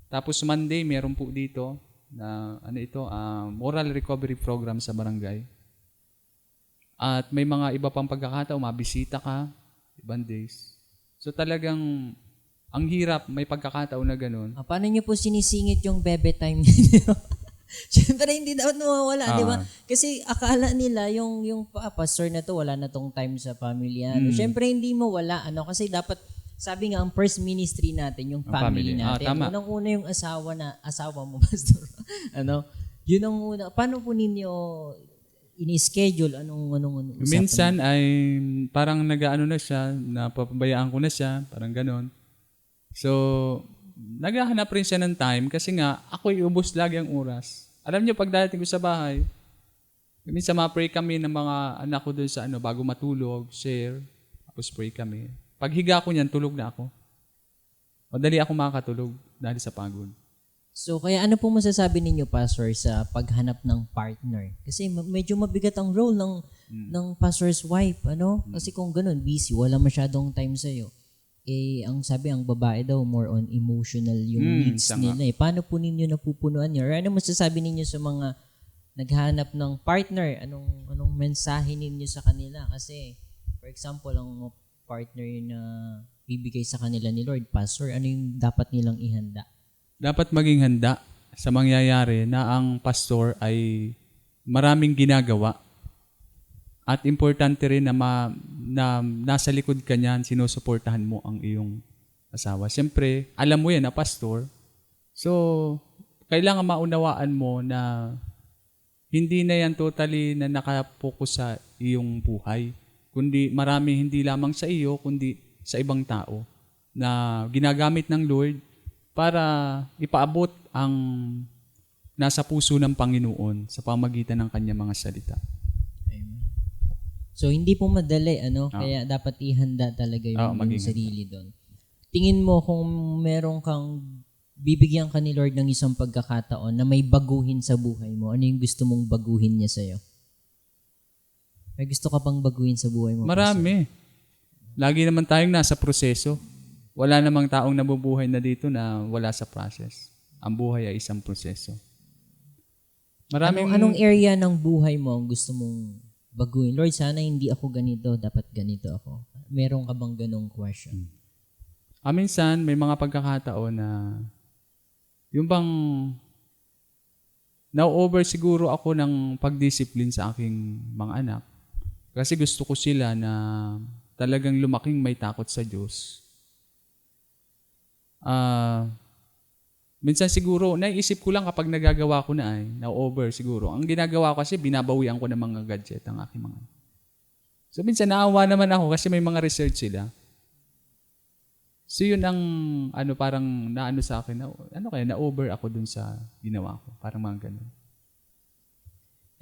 Tapos Monday, meron po dito na moral recovery program sa barangay. At may mga iba pang pagkakataon, mabisita ka, ibang days. So talagang ang hirap, may pagkakataon na ganun. Paano niyo po sinisingit yung bebe time niyo? Siyempre, hindi dapat nawawala, di ba? Kasi akala nila, yung pastor na to, wala na tong time sa pamilya. Siyempre, hindi mo wala. Kasi dapat, sabi nga, ang first ministry natin, yung family natin. Unang-una yung asawa mo, pastor. Yun ang una. Paano po ninyo ini-schedule? Anong usapan? Minsan ay parang nag-ano na siya, napapabayaan ko na siya, parang ganon. So, naghahanap rin siya ng time kasi nga, ako iubos lagi ang oras. Alam niyo, pag dadating ko sa bahay, minsan ma-pray kami ng mga anak ko doon sa bago matulog, share, tapos pray kami. Pag higa ko niyan, tulog na ako. Madali ako makakatulog dahil sa pagod. So, kaya ano po masasabi ninyo, Pastor, sa paghanap ng partner? Kasi medyo mabigat ang role ng pastor's wife, Kasi kung ganun, busy, wala masyadong time sa'yo. Ang sabi, ang babae daw, more on emotional yung needs nila. Paano po ninyo napupunuan niyo? Or ano masasabi ninyo sa mga naghanap ng partner? Anong mensahe ninyo sa kanila? Kasi, for example, ang partner na bibigay sa kanila ni Lord, Pastor, ano yung dapat nilang ihanda? Dapat maging handa sa mangyayari na ang pastor ay maraming ginagawa. At importante rin na nasa likod ka niyan, sinusuportahan mo ang iyong asawa. Siyempre, alam mo yan na pastor. So, kailangan maunawaan mo na hindi na yan totally na nakapokus sa iyong buhay. Kundi marami hindi lamang sa iyo, kundi sa ibang tao na ginagamit ng Lord para ipaabot ang nasa puso ng Panginoon sa pamagitan ng kanyang mga salita. So, hindi po madali, Kaya dapat ihanda talaga yung sarili doon. Tingin mo kung meron kang bibigyan ka ni Lord ng isang pagkakataon na may baguhin sa buhay mo, ano yung gusto mong baguhin niya sa'yo? May gusto ka pang baguhin sa buhay mo? Marami. Lagi naman tayong nasa proseso. Wala namang taong nabubuhay na dito na wala sa process. Ang buhay ay isang proseso. Anong area ng buhay mo ang gusto mong baguhin? Lord, sana hindi ako ganito, dapat ganito ako. Meron ka bang ganong question? Minsan, may mga pagkakataon na yung bang na-over siguro ako ng pagdisiplin sa aking mga anak. Kasi gusto ko sila na talagang lumaking may takot sa Diyos. Minsan siguro, naiisip ko lang kapag nagagawa ko na na-over siguro. Ang ginagawa ko kasi, binabawian ko ng mga gadget ang aking mga. So minsan naawa naman ako kasi may mga research sila. So yun ang parang naano sa akin na na-over ako dun sa ginawa ko. Parang mga ganun.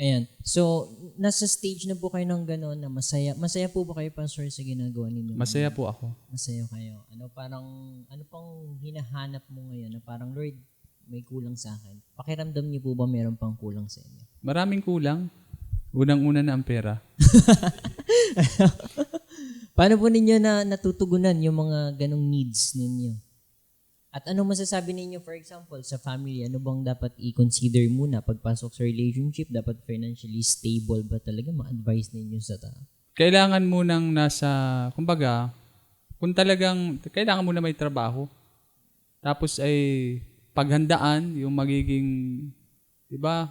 Ayan. So, nasa stage na po kayo ng gano'n na masaya. Masaya po ba kayo, Pastor, sa ginagawa ninyo? Masaya po ako. Masaya kayo. Ano pang hinahanap mo ngayon na parang, Lord, may kulang sa akin? Pakiramdam niyo po ba meron pang kulang sa inyo? Maraming kulang. Unang-una na ang pera. Paano po ninyo na natutugunan yung mga ganong needs ninyo? At anong masasabi ninyo, for example, sa family? Ano bang dapat i-consider muna pagpasok sa relationship? Dapat financially stable ba talaga? Ma-advise ninyo sa Kailangan munang kumbaga, kung talagang, kailangan muna may trabaho. Tapos ay paghandaan, yung magiging, di ba,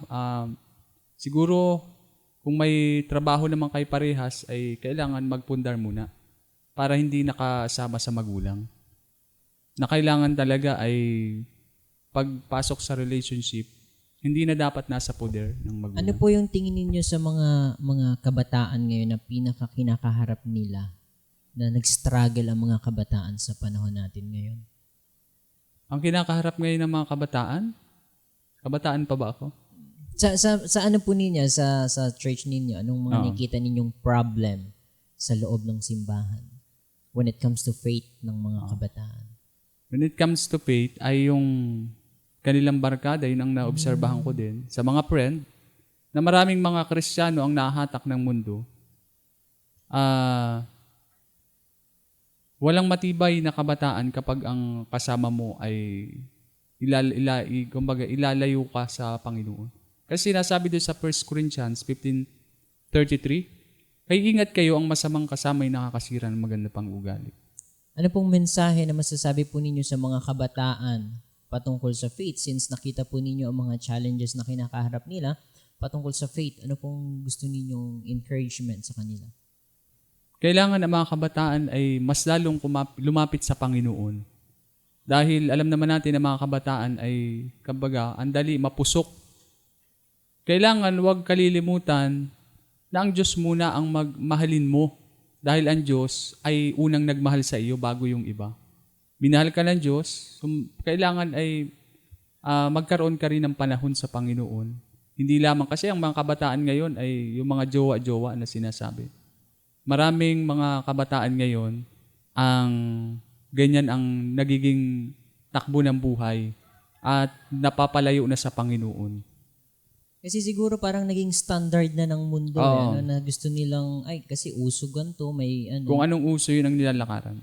siguro, kung may trabaho naman kay parehas, ay kailangan magpundar muna para hindi nakasama sa magulang. Na kailangan talaga ay pagpasok sa relationship, hindi na dapat nasa poder ng magulang. Ano po yung tingin ninyo sa mga kabataan ngayon na kinakaharap nila na nag-struggle ang mga kabataan sa panahon natin ngayon? Ang kinakaharap ngayon ng mga kabataan? Kabataan pa ba ako? Sa ano po ninyo, sa church ninyo, anong mga nakikita ninyong problem sa loob ng simbahan when it comes to faith ng mga kabataan? When it comes to faith, ay yung kanilang barkada, yun ang naobserbahan ko din sa mga friend, na maraming mga Kristiyano ang nahahatak ng mundo. Walang matibay na kabataan kapag ang kasama mo ay ilalayo ka sa Panginoon. Kasi nasabi doon sa 1 Corinthians 15:33, kaya ingat kayo, ang masamang kasama ay nakakasira ng maganda pang ugali. Ano pong mensahe na masasabi po ninyo sa mga kabataan patungkol sa faith since nakita po ninyo ang mga challenges na kinakaharap nila patungkol sa faith? Ano pong gusto ninyong encouragement sa kanila? Kailangan ang mga kabataan ay mas lalong lumapit sa Panginoon. Dahil alam naman natin na mga kabataan ay, kumbaga, andali, mapusok. Kailangan huwag kalilimutan na ang Diyos muna ang mahalin mo. Dahil ang Diyos ay unang nagmahal sa iyo bago yung iba. Minahal ka ng Diyos, kailangan ay magkaroon ka rin ng panahon sa Panginoon. Hindi lamang kasi ang mga kabataan ngayon ay yung mga jowa-jowa na sinasabi. Maraming mga kabataan ngayon ang ganyan ang nagiging takbo ng buhay at napapalayo na sa Panginoon. Kasi siguro parang naging standard na ng mundo na gusto nilang, kasi uso ganito, may Kung anong uso yun ang nilalakaran.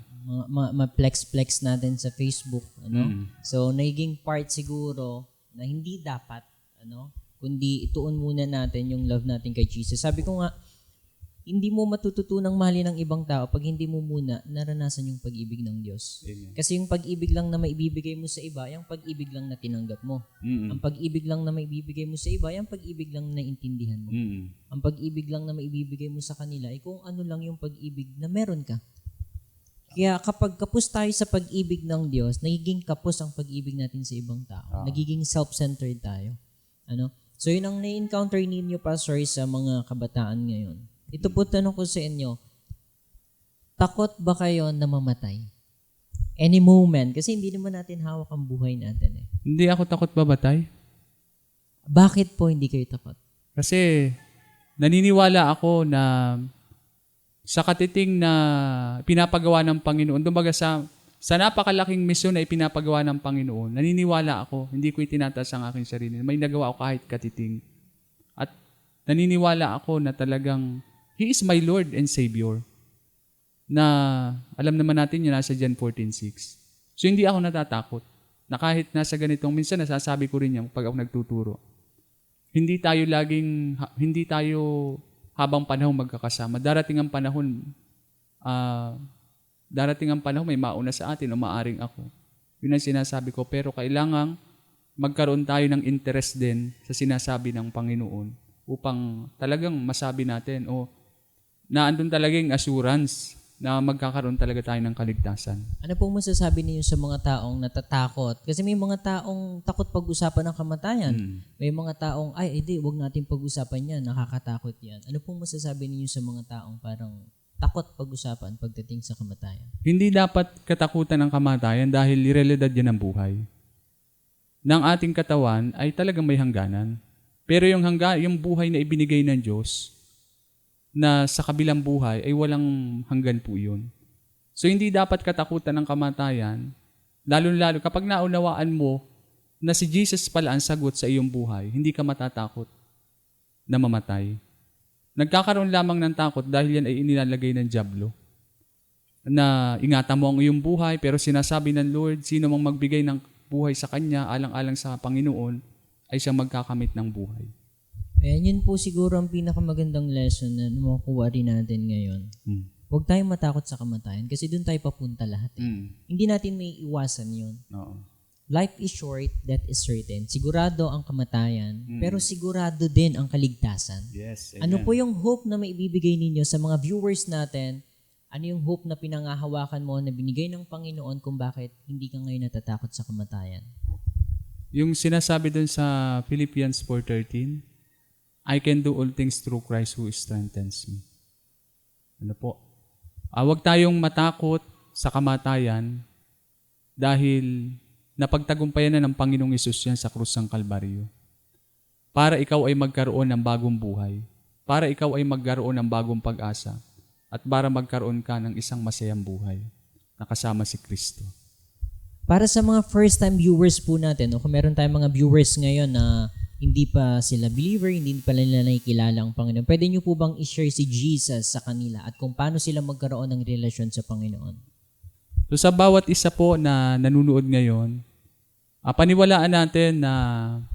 ma-flex natin sa Facebook, So, naging part siguro na hindi dapat, kundi ituon muna natin yung love natin kay Jesus. Sabi ko nga, hindi mo matututunang mahalin ng ibang tao pag hindi mo muna naranasan yung pag-ibig ng Diyos. Amen. Kasi yung pag-ibig lang na maibibigay mo sa iba, yung pag-ibig lang na tinanggap mo. Ang pag-ibig lang na maibibigay mo sa iba, yung pag-ibig lang na naintindihan mo. Ang pag-ibig lang na maibibigay mo sa kanila ay kung ano lang yung pag-ibig na meron ka. Kaya kapag kapos tayo sa pag-ibig ng Diyos, nagiging kapos ang pag-ibig natin sa ibang tao. Nagiging self-centered tayo. So yun ang na-encounter ninyo, Pastor, sa mga kabataan ngayon. Ito po tanong ko sa inyo, takot ba kayo na mamatay? Any moment, kasi hindi naman natin hawak ang buhay natin . Hindi ako takot babatay. Bakit po hindi kayo takot? Kasi naniniwala ako na sa katiting na pinapagawa ng Panginoon, dumbaga sa napakalaking misyon na ipinapagawa ng Panginoon, naniniwala ako, hindi ko itinataas ang aking sarili. May nagawa ako kahit katiting. At naniniwala ako na talagang He is my Lord and Savior. Na alam naman natin yun, nasa John 14:6. So hindi ako natatakot. Na kahit nasa ganitong, minsan nasasabi ko rin yan pag ako nagtuturo. Hindi tayo habang panahon magkakasama. Darating ang panahon may mauna sa atin o maaring ako. Yun ang sinasabi ko. Pero kailangang magkaroon tayo ng interest din sa sinasabi ng Panginoon upang talagang masabi natin o naandun talagang assurance na magkakaroon talaga tayo ng kaligtasan. Ano pong masasabi niyo sa mga taong natatakot? Kasi may mga taong takot pag-usapan ng kamatayan. May mga taong, wag natin pag-usapan yan, nakakatakot yan. Ano pong masasabi niyo sa mga taong parang takot pag-usapan pagdating sa kamatayan? Hindi dapat katakutan ng kamatayan dahil realidad yan ng buhay. Ng ating katawan ay talagang may hangganan. Pero yung buhay na ibinigay ng Diyos, na sa kabilang buhay ay walang hanggan po yun. So hindi dapat katakutan ng kamatayan, lalo-lalo kapag naunawaan mo na si Jesus pala ang sagot sa iyong buhay, hindi ka matatakot na mamatay. Nagkakaroon lamang ng takot dahil yan ay inilalagay ng dyablo. Na ingatan mo ang iyong buhay, pero sinasabi ng Lord, sino mang magbigay ng buhay sa Kanya, alang-alang sa Panginoon, ay siyang magkakamit ng buhay. Ayan, yun po siguro ang pinakamagandang lesson na makukuha rin natin ngayon. Huwag tayong matakot sa kamatayan kasi doon tayo papunta lahat. Hindi natin may iwasan yun. No. Life is short, death is certain. Sigurado ang kamatayan, pero sigurado din ang kaligtasan. Yes, amen. Ano po yung hope na maibibigay ninyo sa mga viewers natin? Ano yung hope na pinangahawakan mo na binigay ng Panginoon kung bakit hindi ka ngayon natatakot sa kamatayan? Yung sinasabi dun sa Philippians 4:13, I can do all things through Christ who strengthens me. Ano po? Huwag tayong matakot sa kamatayan dahil napagtagumpayan na ng Panginoong Hesus yan sa krus ng Kalbaryo. Para ikaw ay magkaroon ng bagong buhay. Para ikaw ay magkaroon ng bagong pag-asa. At para magkaroon ka ng isang masayang buhay na kasama si Kristo. Para sa mga first-time viewers po natin, kung meron tayong mga viewers ngayon na hindi pa sila believer, hindi pa nila nakikilala ang Panginoon, pwede niyo po bang i-share si Jesus sa kanila at kung paano sila magkaroon ng relasyon sa Panginoon? So sa bawat isa po na nanunood ngayon, paniwalaan natin na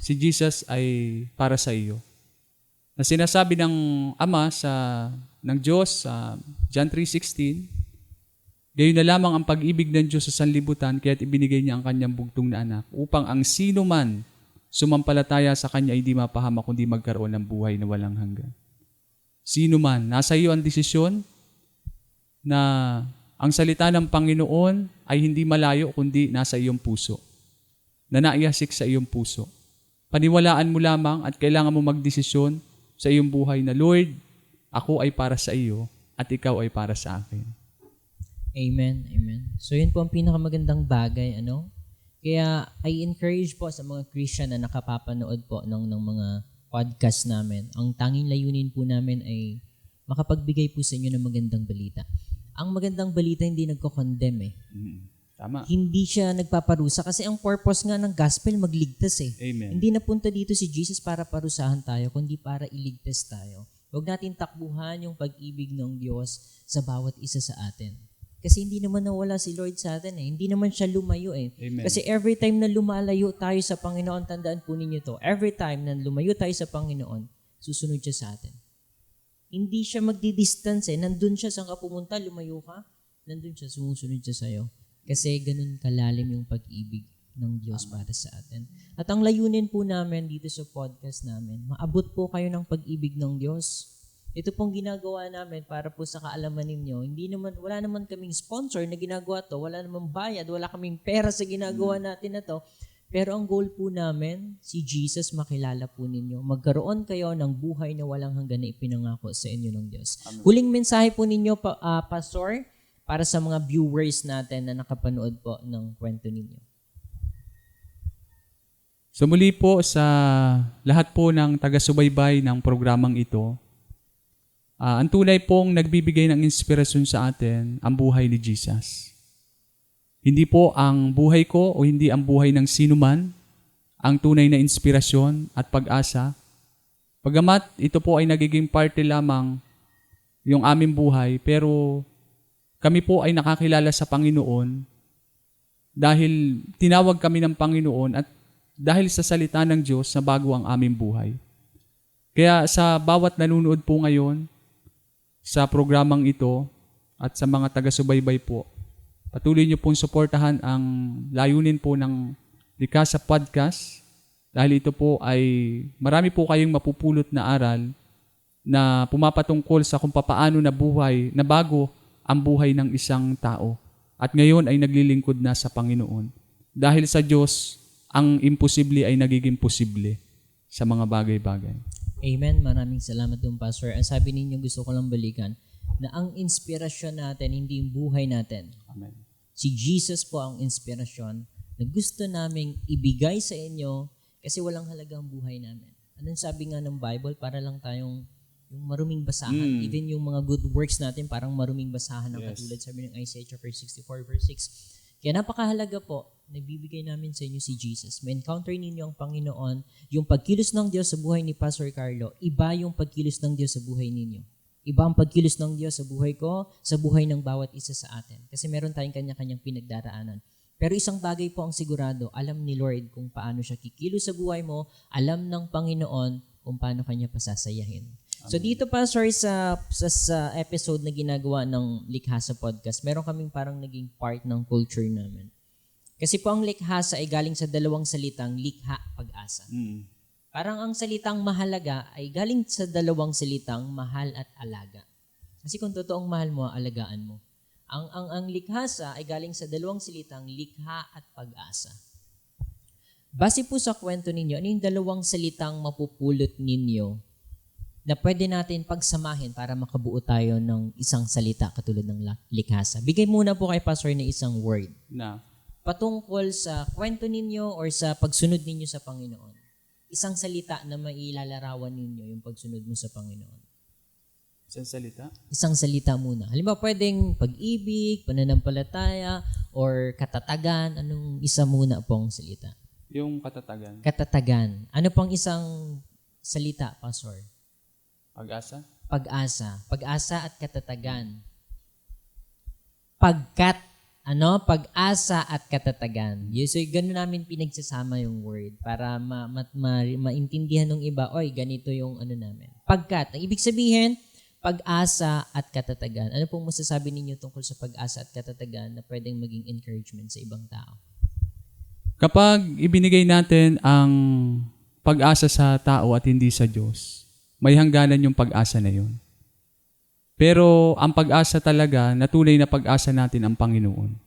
si Jesus ay para sa iyo. Na sinasabi ng Ama ng Diyos sa John 3:16, gayon na lamang ang pag-ibig ng Diyos sa sanlibutan kaya't ibinigay niya ang kanyang bugtong na anak upang ang sino man sumampalataya sa Kanya ay di mapahamak kundi magkaroon ng buhay na walang hanggan. Sino man, nasa iyo ang desisyon na ang salita ng Panginoon ay hindi malayo kundi nasa iyong puso. Na naiyasik sa iyong puso. Paniwalaan mo lamang at kailangan mo magdesisyon sa iyong buhay na, Lord, ako ay para sa iyo at ikaw ay para sa akin. Amen, amen. So yun po ang pinakamagandang bagay, Kaya I encourage po sa mga Christian na nakapapanood po ng mga podcast namin. Ang tanging layunin po namin ay makapagbigay po sa inyo ng magandang balita. Ang magandang balita hindi nagko-condemn Tama. Hindi siya nagpaparusa kasi ang purpose nga ng gospel magligtas Amen. Hindi napunta dito si Jesus para parusahan tayo, kundi para iligtas tayo. Huwag natin takbuhan yung pag-ibig ng Diyos sa bawat isa sa atin. Kasi hindi naman nawala si Lord sa atin Hindi naman siya lumayo Amen. Kasi every time na lumalayo tayo sa Panginoon, tandaan po ninyo to, every time na lumayo tayo sa Panginoon, susunod siya sa atin. Hindi siya magdi-distance Nandun siya, saan ka pumunta, lumayo ka, nandun siya, sumusunod siya sa'yo. Kasi ganun kalalim yung pag-ibig ng Diyos para sa atin. At ang layunin po namin dito sa podcast namin, maabot po kayo ng pag-ibig ng Diyos. Ito pong ginagawa namin para po sa kaalaman ninyo. Wala naman kaming sponsor na ginagawa to, wala namang bayad, wala kaming pera sa ginagawa natin na to. Pero ang goal po namin, si Jesus makilala po ninyo. Magkaroon kayo ng buhay na walang hanggan na ipinangako sa inyo ng Diyos. Amen. Huling mensahe po ninyo, Pastor, para sa mga viewers natin na nakapanood po ng kwento ninyo. So muli po sa lahat po ng taga-subaybay ng programang ito, ang tunay pong nagbibigay ng inspirasyon sa atin, ang buhay ni Jesus. Hindi po ang buhay ko o hindi ang buhay ng sino man ang tunay na inspirasyon at pag-asa. Pagamat ito po ay nagiging parte lamang yung aming buhay, pero kami po ay nakakilala sa Panginoon dahil tinawag kami ng Panginoon at dahil sa salita ng Diyos na bago ang aming buhay. Kaya sa bawat nanonood po ngayon, sa programang ito at sa mga taga-subaybay po. Patuloy niyo pong suportahan ang layunin po ng Likhasa Podcast dahil ito po ay marami po kayong mapupulot na aral na pumapatungkol sa kung papaano na bago ang buhay ng isang tao. At ngayon ay naglilingkod na sa Panginoon. Dahil sa Diyos, ang imposible ay nagiging posible sa mga bagay-bagay. Amen. Maraming salamat doon, Pastor. Ang sabi ninyo, gusto ko lang balikan, na ang inspirasyon natin, hindi yung buhay natin. Amen. Si Jesus po ang inspirasyon na gusto naming ibigay sa inyo kasi walang halagang buhay namin. Anong sabi nga ng Bible? Para lang tayong yung maruming basahan. Even yung mga good works natin, parang maruming basahan ng katulad sabi ng Isaiah chapter 64 verse 6. Kaya napakahalaga po, nagbibigay namin sa inyo si Jesus. Ma-encounter ninyo ang Panginoon, yung pagkilos ng Diyos sa buhay ni Pastor Carlo, iba yung pagkilos ng Diyos sa buhay ninyo. Iba ang pagkilos ng Diyos sa buhay ko, sa buhay ng bawat isa sa atin. Kasi meron tayong kanya-kanyang pinagdaraanan. Pero isang bagay po ang sigurado, alam ni Lord kung paano siya kikilos sa buhay mo, alam ng Panginoon kung paano kanya pasasayahin. So dito, Pastor, sa episode na ginagawa ng Likhasa Podcast, meron kaming parang naging part ng culture namin. Kasi po ang likhasa ay galing sa dalawang salitang likha, pag-asa. Parang ang salitang mahalaga ay galing sa dalawang salitang mahal at alaga. Kasi kung totoong mahal mo, alagaan mo. Ang likhasa ay galing sa dalawang salitang likha at pag-asa. Base po sa kwento ninyo, ano yung dalawang salitang mapupulot ninyo na pwede natin pagsamahin para makabuo tayo ng isang salita katulad ng likhasa? Bigay muna po kay Pastor na isang word. Na? Patungkol sa kwento ninyo or sa pagsunod ninyo sa Panginoon. Isang salita na mailalarawan ninyo yung pagsunod mo sa Panginoon. Isang salita? Isang salita muna. Halimbawa, pwedeng pag-ibig, pananampalataya, or katatagan. Anong isa muna pong salita? Yung katatagan. Katatagan. Ano pang isang salita, Pastor? Pag-asa? Pag-asa. Pag-asa at katatagan. Pagkat, pag-asa at katatagan. So, gano'n namin pinagsasama yung word para maintindihan ng iba, ganito yung namin. Pagkat, ang ibig sabihin, pag-asa at katatagan. Ano pong masasabi ninyo tungkol sa pag-asa at katatagan na pwedeng maging encouragement sa ibang tao? Kapag ibinigay natin ang pag-asa sa tao at hindi sa Diyos, may hangganan yung pag-asa na yun. Pero ang pag-asa talaga, na tunay na pag-asa natin ang Panginoon.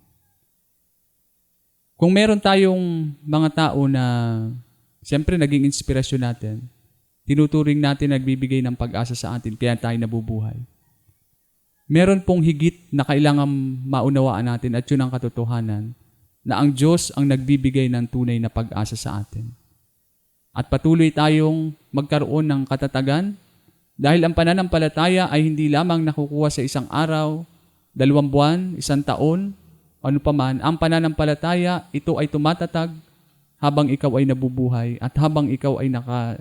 Kung meron tayong mga tao na siyempre naging inspirasyon natin, tinuturing natin nagbibigay ng pag-asa sa atin, kaya tayo nabubuhay. Meron pong higit na kailangan maunawaan natin at yun ang katotohanan na ang Diyos ang nagbibigay ng tunay na pag-asa sa atin. At patuloy tayong magkaroon ng katatagan dahil ang pananampalataya ay hindi lamang nakukuha sa isang araw, 2 buwan, 1 taon, ano paman. Ang pananampalataya, ito ay tumatatag habang ikaw ay nabubuhay at habang ikaw ay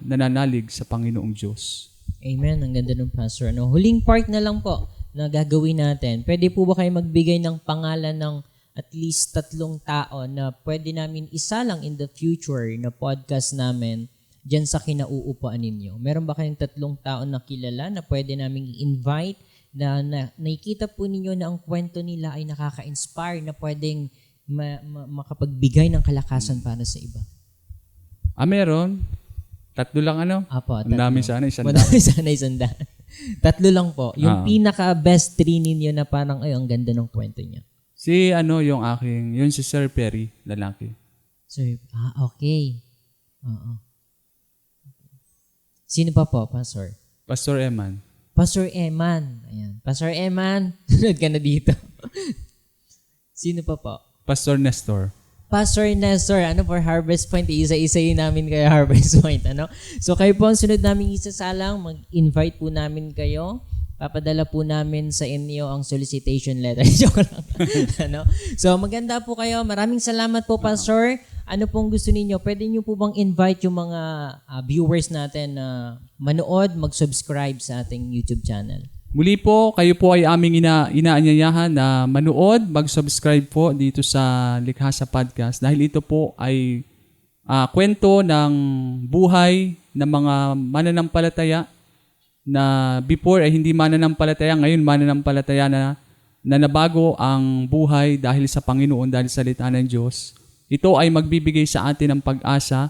nananalig sa Panginoong Diyos. Amen. Ang ganda ng Pastor. Huling part na lang po na gagawin natin. Pwede po ba kayo magbigay ng pangalan ng at least 3 tao na pwede namin isalang in the future na podcast namin dyan sa kinauupuan ninyo? Meron ba kayong 3 tao na kilala na pwede namin i-invite na nakikita po ninyo na ang kwento nila ay nakaka-inspire na pwedeng makapagbigay ng kalakasan para sa iba? Meron. 3 lang Apo, 3. Ang dami sana, 100. Madami sana, 100. 3 lang po. Yung pinaka-best 3 ninyo na parang, ang ganda ng kwento niya. Yung si Sir Perry, lalaki. Sir, okay. Oo. Sino pa po, Pastor? Pastor Eman. Pastor Eman. Ayan. Pastor Eman, sunod ka na dito. Sino pa po? Pastor Nestor. Pastor Nestor, for Harvest Point? Isa-isayin namin kayo Harvest Point, So kayo po ang sunod namin isasalang, mag-invite po namin kayo. Papadala po namin sa inyo ang solicitation letter. Joke lang. So maganda po kayo. Maraming salamat po, Pastor. Ano pong gusto ninyo? Pwede nyo po bang invite yung mga viewers natin na manood, mag-subscribe sa ating YouTube channel? Muli po, kayo po ay aming inaanyayahan na manood, mag-subscribe po dito sa Likhasa Podcast dahil ito po ay kwento ng buhay ng mga mananampalataya na before ay hindi mananampalataya, ngayon mananampalataya na nabago ang buhay dahil sa Panginoon, dahil sa salita ng Diyos. Ito ay magbibigay sa atin ng pag-asa,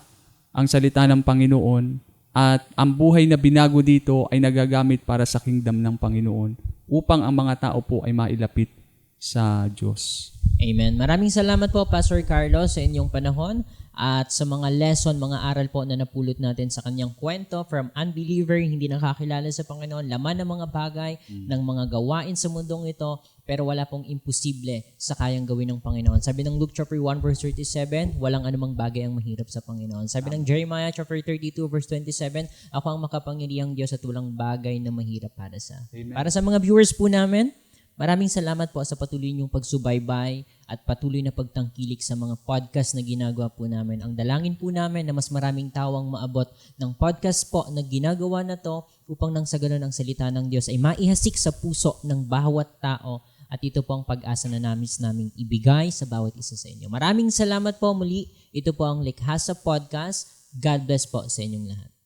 ang salita ng Panginoon, at ang buhay na binago dito ay nagagamit para sa kingdom ng Panginoon upang ang mga tao po ay mailapit sa Diyos. Amen. Maraming salamat po, Pastor Carlos, sa inyong panahon at sa mga lesson, mga aral po na napulot natin sa kanyang kwento from unbeliever, hindi nakakilala sa Panginoon, laman ng mga bagay, ng mga gawain sa mundong ito, pero wala pong imposible sa kayang gawin ng Panginoon. Sabi ng Luke chapter 1 verse 37, walang anumang bagay ang mahirap sa Panginoon. Sabi ng Jeremiah chapter 32 verse 27, ako ang makapangyarihang Diyos at walang bagay na mahirap para sa. Amen. Para sa mga viewers po namin, maraming salamat po sa patuloy niyong pagsubaybay at patuloy na pagtangkilik sa mga podcast na ginagawa po namin. Ang dalangin po namin na mas maraming tawang maabot ng podcast po na ginagawa na to upang nang sa ganun ang salita ng Diyos ay maihasik sa puso ng bawat tao at ito po ang pag-asa na naming ibigay sa bawat isa sa inyo. Maraming salamat po muli. Ito po ang Likhasa Podcast. God bless po sa inyong lahat.